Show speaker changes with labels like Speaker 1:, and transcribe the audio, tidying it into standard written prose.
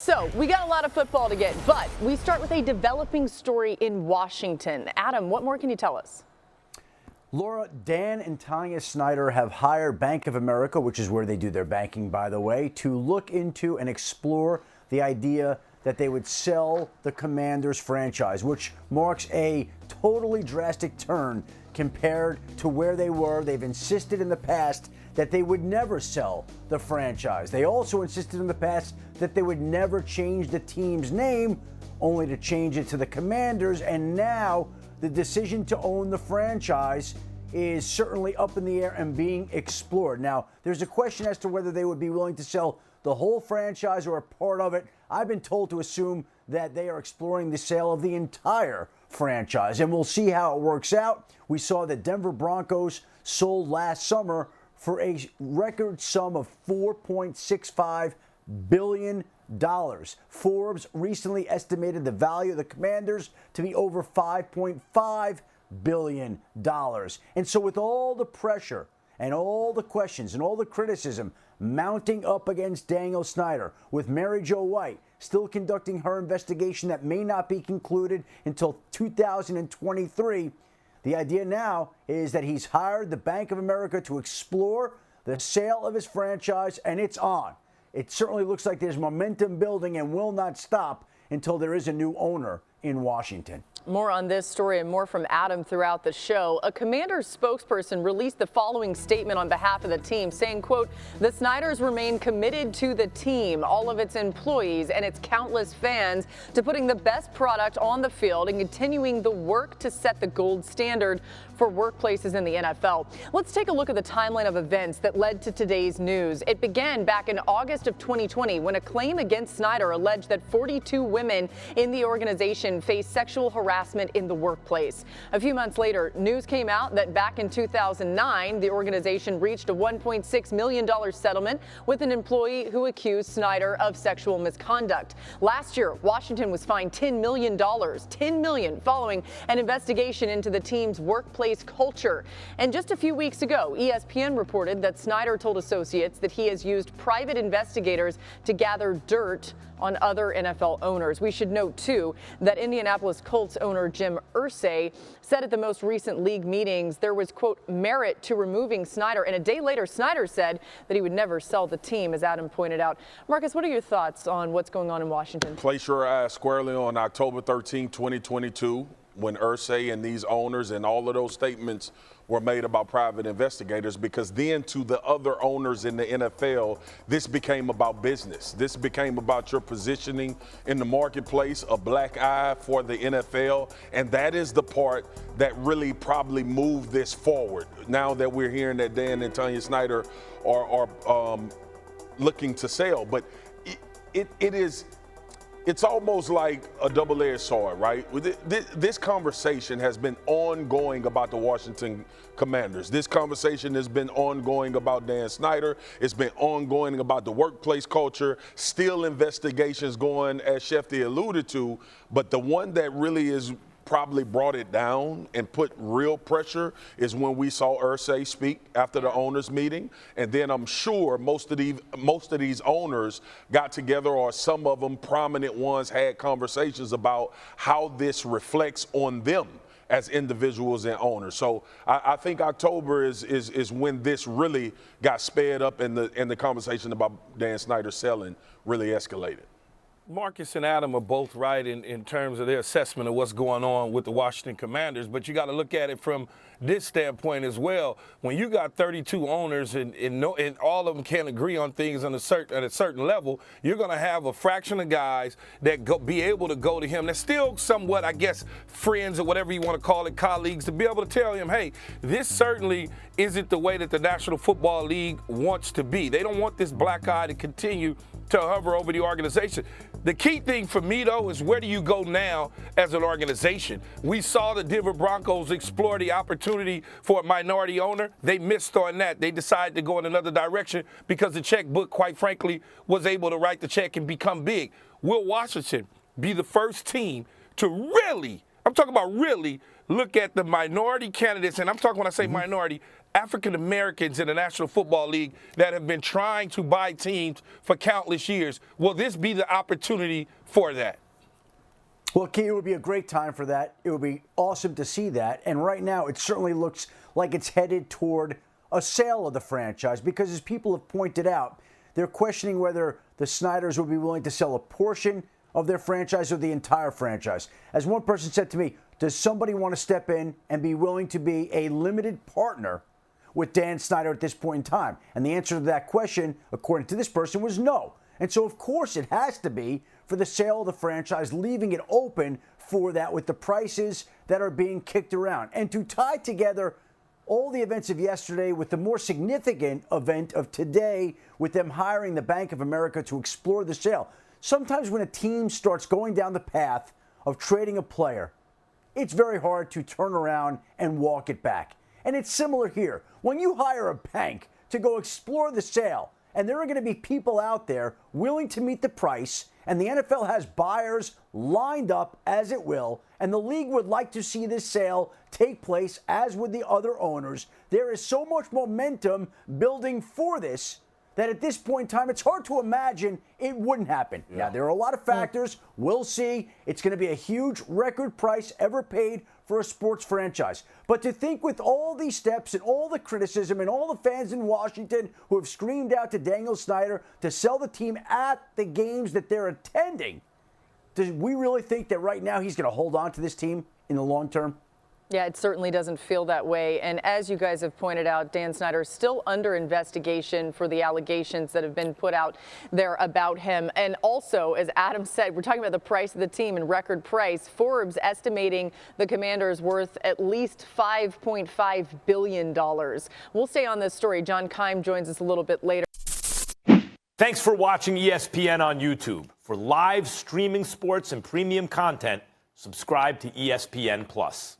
Speaker 1: So we got a lot of football to get, but we start with a developing story in Washington. Adam, what more can you tell us?
Speaker 2: Laura, Dan and Tanya Snyder have hired Bank of America, which is where they do their banking, by the way, to look into and explore the idea that they would sell the Commanders franchise, which marks a totally drastic turn compared to where they were. They've insisted in the past that they would never sell the franchise. They also insisted in the past that they would never change the team's name, only to change it to the Commanders. And now the decision to own the franchise is certainly up in the air and being explored. Now, there's a question as to whether they would be willing to sell the whole franchise or a part of it. I've been told to assume that they are exploring the sale of the entire franchise, and we'll see how it works out. We saw the Denver Broncos sold last summer for a record sum of $4.65 billion. Forbes recently estimated the value of the Commanders to be over $5.5 billion. And so with all the pressure and all the questions and all the criticism mounting up against Daniel Snyder, with Mary Jo White still conducting her investigation that may not be concluded until 2023, the idea now is that he's hired the Bank of America to explore the sale of his franchise, and it's on. It certainly looks like there's momentum building and will not stop until there is a new owner in Washington.
Speaker 1: More on this story and more from Adam throughout the show. A Commanders spokesperson released the following statement on behalf of the team, saying, quote, "The Snyders remain committed to the team, all of its employees and its countless fans, to putting the best product on the field and continuing the work to set the gold standard for workplaces in the NFL." Let's take a look at the timeline of events that led to today's news. It began back in August of 2020 when a claim against Snyder alleged that 42 women in the organization faced sexual harassment in the workplace. A few months later, news came out that back in 2009, the organization reached a $1.6 million settlement with an employee who accused Snyder of sexual misconduct. Last year, Washington was fined $10 million following an investigation into the team's workplace culture. And just a few weeks ago, ESPN reported that Snyder told associates that he has used private investigators to gather dirt on other NFL owners. We should note, too, that Indianapolis Colts owner Jim Irsay said at the most recent league meetings there was, quote, merit to removing Snyder. And a day later, Snyder said that he would never sell the team, as Adam pointed out. Marcus, what are your thoughts on what's going on in Washington?
Speaker 3: Place your eyes squarely on October 13, 2022, when Irsay and these owners and all of those statements were made about private investigators, because then to the other owners in the NFL, this became about business. This became about your positioning in the marketplace, a black eye for the NFL, and that is the part that really probably moved this forward. Now that we're hearing that Dan and Tanya Snyder are looking to sell, but it's almost like a double-edged sword, right? This conversation has been ongoing about the Washington Commanders. This conversation has been ongoing about Dan Snyder. It's been ongoing about the workplace culture. Still investigations going, as Schefter alluded to, but the one that really is probably brought it down and put real pressure is when we saw Irsay speak after the owners meeting. And then I'm sure most of these owners got together, or some of them, prominent ones, had conversations about how this reflects on them as individuals and owners. So I think October is when this really got sped up and the conversation about Dan Snyder selling really escalated.
Speaker 4: Marcus and Adam are both right in terms of their assessment of what's going on with the Washington Commanders, but you got to look at it from this standpoint as well. When you got 32 owners and all of them can't agree on things at a certain level, you're going to have a fraction of guys that be able to go to him. They're still somewhat, I guess, friends or whatever you want to call it, colleagues, to be able to tell him, hey, this certainly isn't the way that the National Football League wants to be. They don't want this black eye to continue to hover over the organization. The key thing for me, though, is where do you go now as an organization? We saw the Denver Broncos explore the opportunity for a minority owner. They missed on that. They decided to go in another direction because the checkbook, quite frankly, was able to write the check and become big. Will Washington be the first team to really, I'm talking about really, look at the minority candidates, and I'm talking when I say minority, African Americans in the National Football League that have been trying to buy teams for countless years. Will this be the opportunity for that?
Speaker 2: Well, Key, it would be a great time for that. It would be awesome to see that. And right now, it certainly looks like it's headed toward a sale of the franchise because, as people have pointed out, they're questioning whether the Snyders would be willing to sell a portion of their franchise or the entire franchise. As one person said to me, does somebody want to step in and be willing to be a limited partner with Dan Snyder at this point in time? And the answer to that question, according to this person, was no. And so, of course, it has to be for the sale of the franchise, leaving it open for that with the prices that are being kicked around. And to tie together all the events of yesterday with the more significant event of today, with them hiring the Bank of America to explore the sale. Sometimes when a team starts going down the path of trading a player, it's very hard to turn around and walk it back. And it's similar here. When you hire a bank to go explore the sale, and there are going to be people out there willing to meet the price, and the NFL has buyers lined up as it will, and the league would like to see this sale take place as with the other owners. There is so much momentum building for this that at this point in time, it's hard to imagine it wouldn't happen. Yeah. Now, there are a lot of factors. We'll see. It's going to be a huge record price ever paid for a sports franchise. But to think with all these steps and all the criticism and all the fans in Washington who have screamed out to Daniel Snyder to sell the team at the games that they're attending, do we really think that right now he's going to hold on to this team in the long term?
Speaker 1: Yeah, it certainly doesn't feel that way. And as you guys have pointed out, Dan Snyder is still under investigation for the allegations that have been put out there about him. And also, as Adam said, we're talking about the price of the team and record price. Forbes estimating the Commanders worth at least $5.5 billion. We'll stay on this story. John Keim joins us a little bit later.
Speaker 5: Thanks for watching ESPN on YouTube. For live streaming sports and premium content, subscribe to ESPN+.